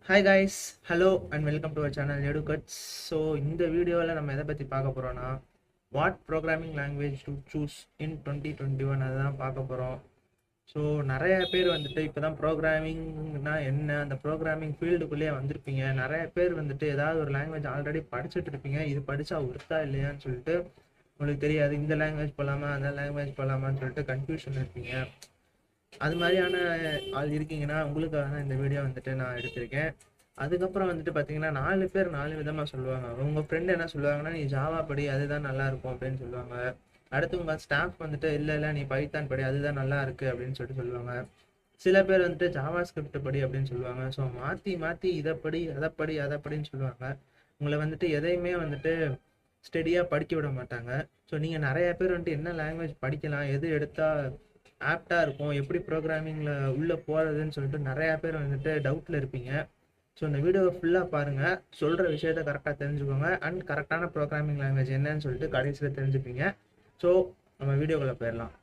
Hi guys, hello and welcome to our channel எடுகட்ஸ். So இந்த வீடியோவில் நம்ம எதை பற்றி பார்க்க போகிறோன்னா, what programming language to choose in 2021 அதுதான் பார்க்க போகிறோம். ஸோ நிறைய பேர் வந்துட்டு இப்போ தான் ப்ரோக்ராமிங்னா என்ன, அந்த ப்ரோக்ராமிங் ஃபீல்டுக்குள்ளேயே வந்திருப்பீங்க. நிறைய பேர் வந்துட்டு ஏதாவது ஒரு லாங்குவேஜ் ஆல்ரெடி படிச்சுட்டு இருப்பீங்க. இது படித்தா ஒர்த்தா இல்லையான்னு சொல்லிட்டு உங்களுக்கு தெரியாது. இந்த லாங்குவேஜ் போகலாமா அந்த லாங்குவேஜ் போகலாமான்னு சொல்லிட்டு கன்ஃபியூஷன் இருப்பீங்க. அது மாதிரியான ஆள் இருக்கீங்கன்னா உங்களுக்காக தான் இந்த வீடியோ வந்துட்டு நான் எடுத்திருக்கேன். அதுக்கப்புறம் வந்துட்டு பார்த்தீங்கன்னா 4 பேர் 4 விதமாக சொல்லுவாங்க. உங்கள் ஃப்ரெண்டு என்ன சொல்லுவாங்கன்னா, நீ ஜாவா படி அதுதான் நல்லா இருக்கும் அப்படின்னு சொல்லுவாங்க. அடுத்து உங்கள் ஸ்டாஃப் வந்துட்டு இல்லை நீ பைத்தான் படி அதுதான் நல்லா இருக்கு அப்படின்னு சொல்லிட்டு சொல்லுவாங்க. சில பேர் வந்துட்டு ஜாவா ஸ்கிரிப்ட் படி அப்படின்னு சொல்லுவாங்க. ஸோ மாற்றி மாற்றி இதை படி அதை படின்னு சொல்லுவாங்க. உங்களை வந்துட்டு எதையுமே வந்துட்டு ஸ்டெடியாக படிக்க விட மாட்டாங்க. ஸோ நீங்கள் நிறைய பேர் வந்துட்டு என்ன லாங்குவேஜ் படிக்கலாம், எது எடுத்தால் ஆப்டாக இருக்கும், எப்படி ப்ரோக்ராமிங்கில் உள்ளே போகிறதுன்னு சொல்லிட்டு நிறையா பேர் வந்துட்டு டவுட்டில் இருப்பீங்க. ஸோ இந்த வீடியோவை ஃபுல்லாக பாருங்கள், சொல்கிற விஷயத்த கரெக்டாக தெரிஞ்சுக்கோங்க. அண்ட் கரெக்டான ப்ரோக்ராமிங் லாங்குவேஜ் என்னன்னு சொல்லிட்டு கடைசியில் தெரிஞ்சுப்பீங்க. ஸோ நம்ம வீடியோக்குள்ளே போயிடலாம்.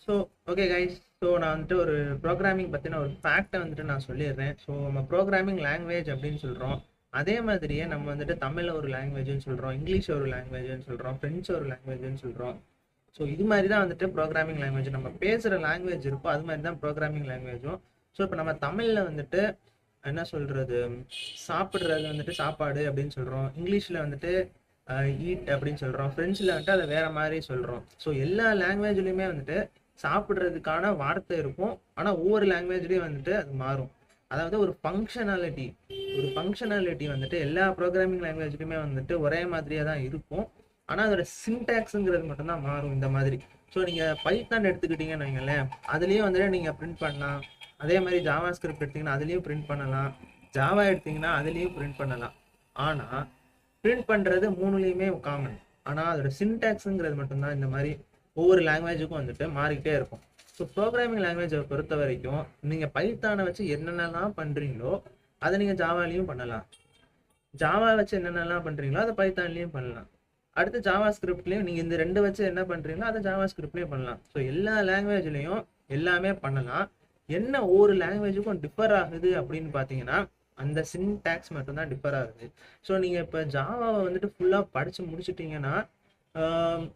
ஸோ ஓகே கைஸ், ஸோ நான் வந்துட்டு ஒரு ப்ரோக்ராமிங் பற்றின ஒரு ஃபேக்டை வந்துட்டு நான் சொல்லிடுறேன். ஸோ நம்ம ப்ரோக்ராமிங் லாங்குவேஜ் அப்படின்னு சொல்கிறோம். அதே மாதிரியே நம்ம வந்துட்டு தமிழில் ஒரு லாங்குவேஜ்னு சொல்கிறோம், இங்கிலீஷ் ஒரு லாங்குவேஜ்னு சொல்கிறோம், ஃப்ரெஞ்சு ஒரு லாங்குவேஜ்னு சொல்கிறோம். ஸோ இது மாதிரி தான் வந்துட்டு ப்ரோக்ராமிங் லாங்குவேஜ் நம்ம பேசுகிற லாங்குவேஜ் இருக்கும், அது மாதிரி தான் ப்ரோக்ராமிங் லாங்குவேஜும். ஸோ இப்போ நம்ம தமிழில் வந்துட்டு என்ன சொல்கிறது, சாப்பிட்றது வந்துட்டு சாப்பாடு அப்படின்னு சொல்கிறோம், இங்கிலீஷில் வந்துட்டு ஈட் அப்படின்னு சொல்கிறோம், ஃப்ரெஞ்சில் வந்துட்டு அதை வேறு மாதிரி சொல்கிறோம். ஸோ எல்லா லாங்குவேஜ்லேயுமே வந்துட்டு சாப்பிட்றதுக்கான வார்த்தை இருக்கும், ஆனால் ஒவ்வொரு லாங்குவேஜ்லேயும் வந்துட்டு அது மாறும். அதாவது ஒரு ஃபங்க்ஷனாலிட்டி வந்துட்டு எல்லா ப்ரோக்ராமிங் லாங்குவேஜ்லையுமே வந்துட்டு ஒரே மாதிரியாக தான் இருக்கும், ஆனால் அதோட சின்டாக்ஸுங்கிறது மட்டும்தான் மாறும் இந்த மாதிரி. ஸோ நீங்கள் பைத்தான் எடுத்துக்கிட்டீங்கன்னு வைங்களேன், அதுலேயும் வந்துட்டு நீங்கள் பிரிண்ட் பண்ணலாம். அதே மாதிரி ஜாவா ஸ்கிரிப்ட் எடுத்திங்கன்னா அதுலேயும் பிரிண்ட் பண்ணலாம். ஜாவா எடுத்திங்கன்னா அதுலேயும் பிரிண்ட் பண்ணலாம். ஆனால் பிரிண்ட் பண்ணுறது மூணுலேயுமே காமன். ஆனால் அதோட சின்டாக்ஸுங்கிறது மட்டும்தான் இந்த மாதிரி ஒவ்வொரு லாங்குவேஜுக்கும் வந்துட்டு மாறிக்கிட்டே இருக்கும். ஸோ ப்ரோக்ராமிங் லாங்குவேஜை பொறுத்த வரைக்கும் நீங்கள் பைத்தானை வச்சு என்னென்னலாம் பண்ணுறீங்களோ அதை நீங்கள் ஜாவாலையும் பண்ணலாம். ஜாவா வச்சு என்னென்னலாம் பண்ணுறீங்களோ அதை பைத்தான்லேயும் பண்ணலாம். அடுத்து ஜாவா ஸ்கிரிப்ட்லேயும் நீங்கள் இந்த ரெண்டு வச்சு என்ன பண்ணுறீங்களோ அதை ஜாவா ஸ்கிரிப்ட்லேயும் பண்ணலாம். ஸோ எல்லா லாங்குவேஜ்லேயும் எல்லாமே பண்ணலாம். என்ன ஒவ்வொரு லாங்குவேஜுக்கும் டிஃபர் ஆகுது அப்படின்னு பார்த்தீங்கன்னா அந்த சின்டாக்ஸ் மட்டும்தான் டிஃபர் ஆகுது. ஸோ நீங்கள் இப்போ ஜாவாவை வந்துட்டு ஃபுல்லாக படித்து முடிச்சுட்டிங்கன்னா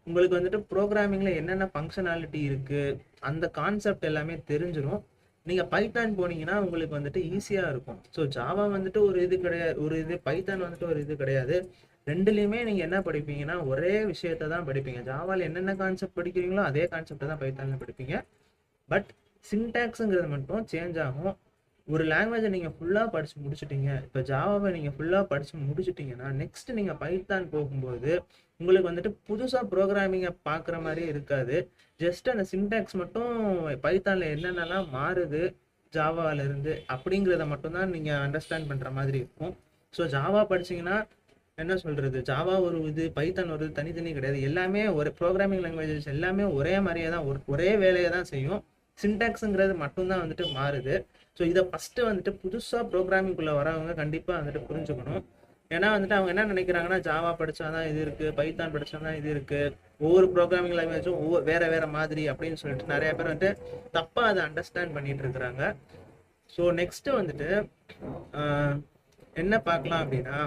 உங்களுக்கு வந்துட்டு ப்ரோக்ராமிங்கில் என்னென்ன ஃபங்க்ஷனாலிட்டி இருக்குது அந்த கான்செப்ட் எல்லாமே தெரிஞ்சிடும். நீங்கள் பைத்தான் போனீங்கன்னா உங்களுக்கு வந்துட்டு ஈஸியாக இருக்கும். ஸோ ஜாவா வந்துட்டு ஒரு இது கிடையாது, ஒரு இது பைத்தான் வந்துட்டு ஒரு இது கிடையாது. ரெண்டுலேயுமே நீங்கள் என்ன படிப்பீங்கன்னா ஒரே விஷயத்த தான் படிப்பீங்க. ஜாவாவில் என்னென்ன கான்செப்ட் படிக்கிறீங்களோ அதே கான்செப்டை தான் பைத்தானில் படிப்பீங்க. பட் சின்டாக்ஸுங்கிறது மட்டும் சேஞ்ச் ஆகும். ஒரு லாங்குவேஜை நீங்கள் ஃபுல்லாக படித்து முடிச்சுட்டீங்க, இப்போ ஜாவாவை நீங்கள் ஃபுல்லாக படித்து முடிச்சுட்டிங்கன்னா நெக்ஸ்ட் நீங்கள் பைத்தான் போகும்போது உங்களுக்கு வந்துட்டு புதுசாக ப்ரோக்ராமிங்கை பார்க்குற மாதிரியே இருக்காது. ஜஸ்ட் அந்த சின்டாக்ஸ் மட்டும் பைத்தானில் என்னென்னலாம் மாறுது ஜாவாவிலேருந்து அப்படிங்கிறத மட்டும்தான் நீங்கள் அண்டர்ஸ்டாண்ட் பண்ணுற மாதிரி இருக்கும். ஸோ ஜாவா படிச்சிங்கன்னா என்ன சொல்கிறது, ஜாவா ஒரு இது, பைத்தான் ஒரு தனித்தனி கிடையாது. எல்லாமே ஒரு ப்ரோக்ராமிங் லாங்குவேஜஸ் எல்லாமே ஒரே மாதிரியே தான், ஒரே வேலையை தான் செய்யும். சின்டாக்ஸுங்கிறது மட்டும்தான் வந்துட்டு மாறுது. ஸோ இதை ஃபஸ்ட்டு வந்துட்டு புதுசாக ப்ரோக்ராமிங்குள்ளே வரவங்க கண்டிப்பாக வந்துட்டு புரிஞ்சுக்கணும். ஏன்னா வந்துட்டு அவங்க என்ன நினைக்கிறாங்கன்னா, ஜாவா படித்தாதான் இது இருக்குது, பைத்தான் படித்தாதான் இது இருக்குது, ஒவ்வொரு ப்ரோக்ராமிங் லாங்குவேஜும் வேறு மாதிரி அப்படின்னு சொல்லிட்டு நிறைய பேர் வந்துட்டு தப்பாக அதை அண்டர்ஸ்டாண்ட் பண்ணிட்டு இருக்கிறாங்க. ஸோ நெக்ஸ்ட்டு வந்துட்டு என்ன பார்க்கலாம் அப்படின்னா,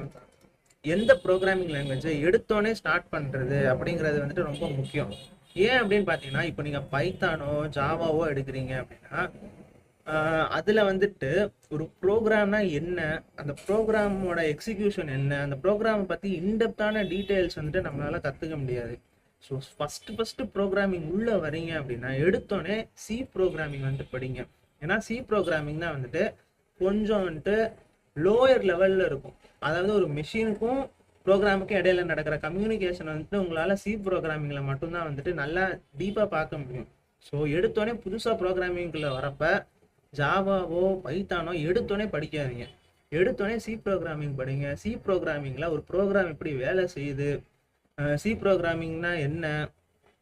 எந்த ப்ரோக்ராமிங் லாங்குவேஜை எடுத்தோடனே ஸ்டார்ட் பண்ணுறது அப்படிங்கிறது வந்துட்டு ரொம்ப முக்கியம். ஏன் அப்படின்னு பார்த்தீங்கன்னா, இப்போ நீங்கள் பைத்தானோ ஜாவாவோ எடுக்கிறீங்க அப்படின்னா அதில் வந்துட்டு ஒரு ப்ரோக்ராம்னா என்ன, அந்த ப்ரோக்ராமோட எக்ஸிக்யூஷன் என்ன, அந்த ப்ரோக்ராமை பற்றி இன்டெப்த்தான டீட்டெயில்ஸ் வந்துட்டு நம்மளால் கற்றுக்க முடியாது. ஸோ ஃபஸ்ட்டு ப்ரோக்ராமிங் உள்ளே வரீங்க அப்படின்னா எடுத்தோடனே சி ப்ரோக்ராமிங் வந்துட்டு படிங்க. ஏன்னா சி ப்ரோக்ராமிங் தான் வந்துட்டு கொஞ்சம் வந்துட்டு லோயர் லெவலில் இருக்கும். அதாவது ஒரு மெஷினுக்கும் ப்ரோக்ராமுக்கும் இடையில நடக்கிற கம்யூனிகேஷன் வந்துட்டு உங்களால் சி ப்ரோக்ராமிங்கில் மட்டும்தான் வந்துட்டு நல்லா டீப்பாக பார்க்க முடியும். ஸோ எடுத்தோடனே புதுசாக ப்ரோக்ராமிங்குள்ளே வரப்போ ஜாவாவோ பைத்தானோ எடுத்தோடனே படிக்காதீங்க. எடுத்தோடனே சி ப்ரோக்ராமிங் படிங்க. சி ப்ரோக்ராமிங்கில் ஒரு ப்ரோக்ராம் எப்படி வேலை செய்யுது, சி ப்ரோக்ராமிங்னா என்ன,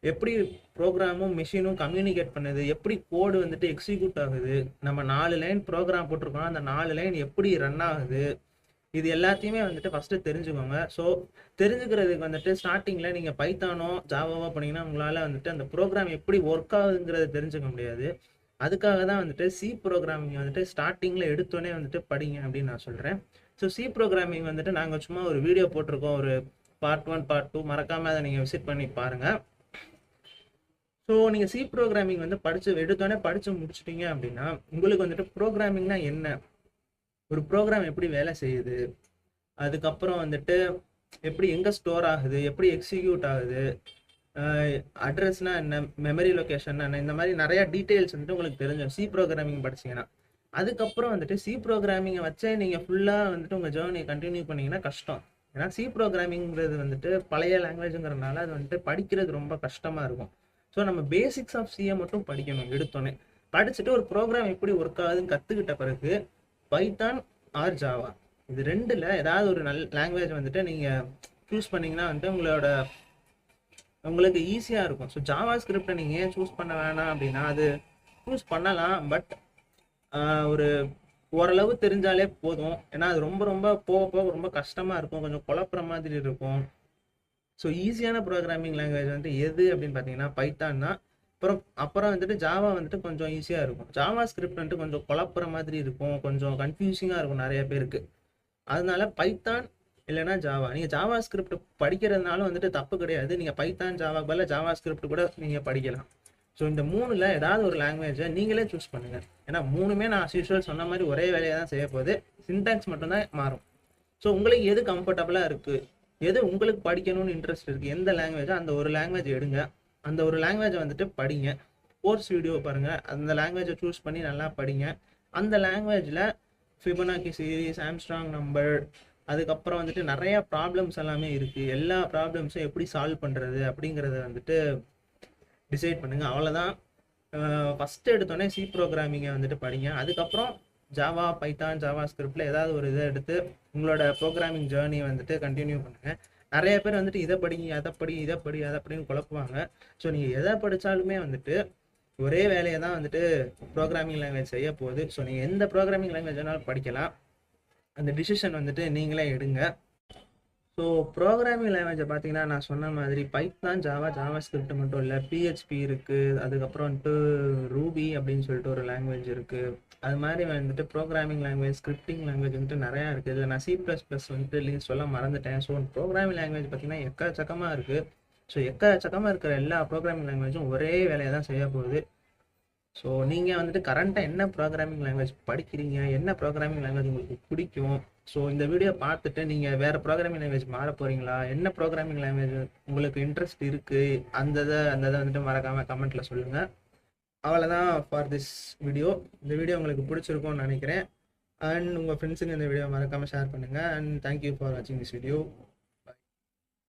எப்படி ப்ரோக்ராமும் மிஷினும் கம்யூனிகேட் பண்ணுது, எப்படி கோடு வந்துட்டு எக்ஸிக்யூட் ஆகுது, நம்ம 4 லைன் ப்ரோக்ராம் போட்டிருக்கோம் அந்த 4 லைன் எப்படி ரன் ஆகுது, இது எல்லாத்தையுமே வந்துட்டு ஃபர்ஸ்ட் தெரிஞ்சுக்கோங்க. ஸோ தெரிஞ்சுக்கிறதுக்கு வந்துட்டு ஸ்டார்டிங்ல நீங்க பைத்தானோ ஜாவாவோ பண்ணீங்கன்னா உங்களால வந்துட்டு அந்த ப்ரோக்ராம் எப்படி ஒர்க் ஆகுதுங்கிறத தெரிஞ்சுக்க முடியாது. அதுக்காக தான் வந்துட்டு சி ப்ரோக்ராமிங் வந்துட்டு ஸ்டார்டிங்ல எடுத்தோடனே வந்துட்டு படிங்க அப்படின்னு நான் சொல்றேன். ஸோ சி ப்ரோக்ராமிங் வந்துட்டு நாங்கள் சும்மா ஒரு வீடியோ போட்டிருக்கோம், ஒரு பார்ட் 1 பார்ட் 2, மறக்காம அதை நீங்க விசிட் பண்ணி பாருங்க. ஸோ நீங்க சி ப்ரோக்ராமிங் வந்து எடுத்தோடனே படிச்சு முடிச்சிட்டீங்க அப்படின்னா உங்களுக்கு வந்துட்டு ப்ரோக்ராமிங்னா என்ன, ஒரு ப்ரோக்ராம் எப்படி வேலை செய்யுது, அதுக்கப்புறம் வந்துட்டு எப்படி எங்கே ஸ்டோர் ஆகுது, எப்படி எக்ஸிக்யூட் ஆகுது, அட்ரஸ்னா என்ன, மெமரி லொக்கேஷன் என்ன, இந்த மாதிரி நிறைய டீட்டெயில்ஸ் வந்துட்டு உங்களுக்கு தெரிஞ்சிடும் சி ப்ரோக்ராமிங் படிச்சீங்கன்னா. அதுக்கப்புறம் வந்துட்டு சி ப்ரோக்ராமிங்கை வச்சே நீங்கள் ஃபுல்லாக வந்துட்டு உங்கள் ஜேர்னியை கண்டினியூ பண்ணீங்கன்னா கஷ்டம். ஏன்னா சி ப்ரோக்ராமிங்கிறது வந்துட்டு பழைய லாங்குவேஜுங்கிறதுனால அது வந்துட்டு படிக்கிறது ரொம்ப கஷ்டமாக இருக்கும். ஸோ நம்ம பேசிக்ஸ் ஆஃப் சியை மட்டும் படிக்கணும் எடுத்தோன்னே. படிச்சுட்டு ஒரு ப்ரோக்ராம் எப்படி ஒர்க் ஆகுதுன்னு கற்றுக்கிட்ட பிறகு பைத்தான் ஆர் ஜாவா இது ரெண்டுல ஏதாவது ஒரு நல்ல லாங்குவேஜ் வந்துட்டு நீங்கள் சூஸ் பண்ணீங்கன்னா வந்துட்டு உங்களுக்கு ஈஸியாக இருக்கும். ஸோ ஜாவா ஸ்கிரிப்டை நீங்கள் ஏன் சூஸ் பண்ண வேணாம் அப்படின்னா, அது சூஸ் பண்ணலாம், பட் ஒரு ஓரளவு தெரிஞ்சாலே போதும். ஏன்னா அது ரொம்ப ரொம்ப போக போக ரொம்ப கஷ்டமாக இருக்கும், கொஞ்சம் குழப்புற மாதிரி இருக்கும். ஸோ ஈஸியான ப்ரோக்ராமிங் லாங்குவேஜ் வந்துட்டு எது அப்படின்னு பார்த்தீங்கன்னா பைத்தான் தான். அப்புறம் வந்துட்டு ஜாவா வந்துட்டு கொஞ்சம் ஈஸியாக இருக்கும். ஜாவா ஸ்கிரிப்ட் வந்துட்டு கொஞ்சம் குழப்புற மாதிரி இருக்கும், கொஞ்சம் கன்ஃபியூசிங்காக இருக்கும் நிறைய பேருக்கு. அதனால பைத்தான் இல்லைன்னா ஜாவா. நீங்கள் ஜாவா ஸ்கிரிப்ட் படிக்கிறதுனாலும் வந்துட்டு தப்பு கிடையாது. நீங்கள் பைத்தான் ஜாவா பதில் ஜாவா ஸ்கிரிப்ட் கூட நீங்கள் படிக்கலாம். ஸோ இந்த மூணுல ஏதாவது ஒரு லாங்குவேஜை நீங்களே சூஸ் பண்ணுங்க. ஏன்னா மூணுமே நான் as usual சொன்ன மாதிரி ஒரே வேலையை தான் செய்ய போகுது, சின்டாக்ஸ் மட்டும்தான் மாறும். ஸோ உங்களுக்கு எது கம்ஃபர்டபுளாக இருக்குது, எது உங்களுக்கு படிக்கணும்னு இன்ட்ரெஸ்ட் இருக்குது, எந்த லாங்குவேஜோ அந்த ஒரு லாங்குவேஜ் எடுங்க, அந்த ஒரு லாங்குவேஜை வந்துட்டு படிங்க. கோர்ஸ் வீடியோ பாருங்கள், அந்த லாங்குவேஜை சூஸ் பண்ணி நல்லா படிங்க. அந்த லாங்குவேஜில் ஃபிபனாக்கி சீரீஸ், ஆம்ஸ்ட்ராங் நம்பர், அதுக்கப்புறம் வந்துட்டு நிறைய ப்ராப்ளம்ஸ் எல்லாமே இருக்குது. எல்லா ப்ராப்ளம்ஸும் எப்படி சால்வ் பண்ணுறது அப்படிங்கிறத வந்துட்டு டிசைட் பண்ணுங்க. அவ்வளோதான். ஃபஸ்ட்டு எடுத்தோடனே சி ப்ரோக்ராமிங்கை வந்துட்டு படிங்க. அதுக்கப்புறம் ஜாவா, பைத்தான், ஜாவா ஸ்கிரிப்டில் ஏதாவது ஒரு இதை எடுத்து உங்களோட ப்ரோக்ராமிங் ஜேர்னியை வந்துட்டு கண்டினியூ பண்ணுங்கள். நிறைய பேர் வந்துட்டு இதை படிங்க, அதை படி, இதை படி, அதை படின்னு குழப்புவாங்க. ஸோ நீங்கள் எதை படித்தாலுமே வந்துட்டு ஒரே வேலையை தான் வந்துட்டு ப்ரோக்ராமிங் லாங்குவேஜ் செய்ய போகுது. ஸோ நீங்கள் எந்த ப்ரோக்ராமிங் லாங்குவேஜ் வேணாலும் படிக்கலாம், அந்த டிசிஷன் வந்துட்டு நீங்களே எடுங்க. ஸோ ப்ரோக்ராமிங் லாங்குவேஜை பார்த்தீங்கன்னா நான் சொன்ன மாதிரி பைத்தான், ஜாவா ஸ்கிரிப்ட் மட்டும் இல்லை, பிஹெச்பி இருக்குது, அதுக்கப்புறம் வந்துட்டு ரூபி அப்படின்னு சொல்லிட்டு ஒரு லாங்குவேஜ் இருக்குது. அது மாதிரி வந்துட்டு ப்ரோக்ராமிங் லாங்குவேஜ், ஸ்கிரிப்டிங் லாங்குவேஜ் வந்துட்டு நிறையா இருக்குது. இதில் நான் C++ வந்துட்டு சொல்ல மறந்துட்டேன். ஸோ ப்ரோக்ராமிங் லாங்குவேஜ் பார்த்தீங்கன்னா எக்கச்சக்கமாக இருக்குது. ஸோ எக்கச்சக்கமாக இருக்கிற எல்லா ப்ரோக்ராமிங் லாங்குவேஜும் ஒரே வேலையை தான் செய்ய போகுது. ஸோ நீங்கள் வந்துட்டு கரண்ட்டாக என்ன ப்ரோக்ராமிங் லாங்குவேஜ் படிக்கிறீங்க, என்ன ப்ரோக்ராமிங் லாங்குவேஜ் உங்களுக்கு பிடிக்கும், ஸோ இந்த வீடியோ பார்த்துட்டு நீங்கள் வேறு ப்ரோக்ராமிங் லாங்குவேஜ் மாற போகிறீங்களா, என்ன ப்ரோக்ராமிங் லாங்குவேஜ் உங்களுக்கு இன்ட்ரெஸ்ட் இருக்குது, அந்த இதை வந்துட்டு மறக்காமல் கமெண்ட்டில் சொல்லுங்கள். அவ்வளோதான் ஃபார் திஸ் வீடியோ. இந்த வீடியோ உங்களுக்கு பிடிச்சிருக்கும்னு நினைக்கிறேன். அண்ட் உங்கள் ஃப்ரெண்ட்ஸுக்கு இந்த வீடியோ மறக்காமல் ஷேர் பண்ணுங்கள். அண்ட் தேங்க்யூ ஃபார் வாட்சிங் திஸ் வீடியோ.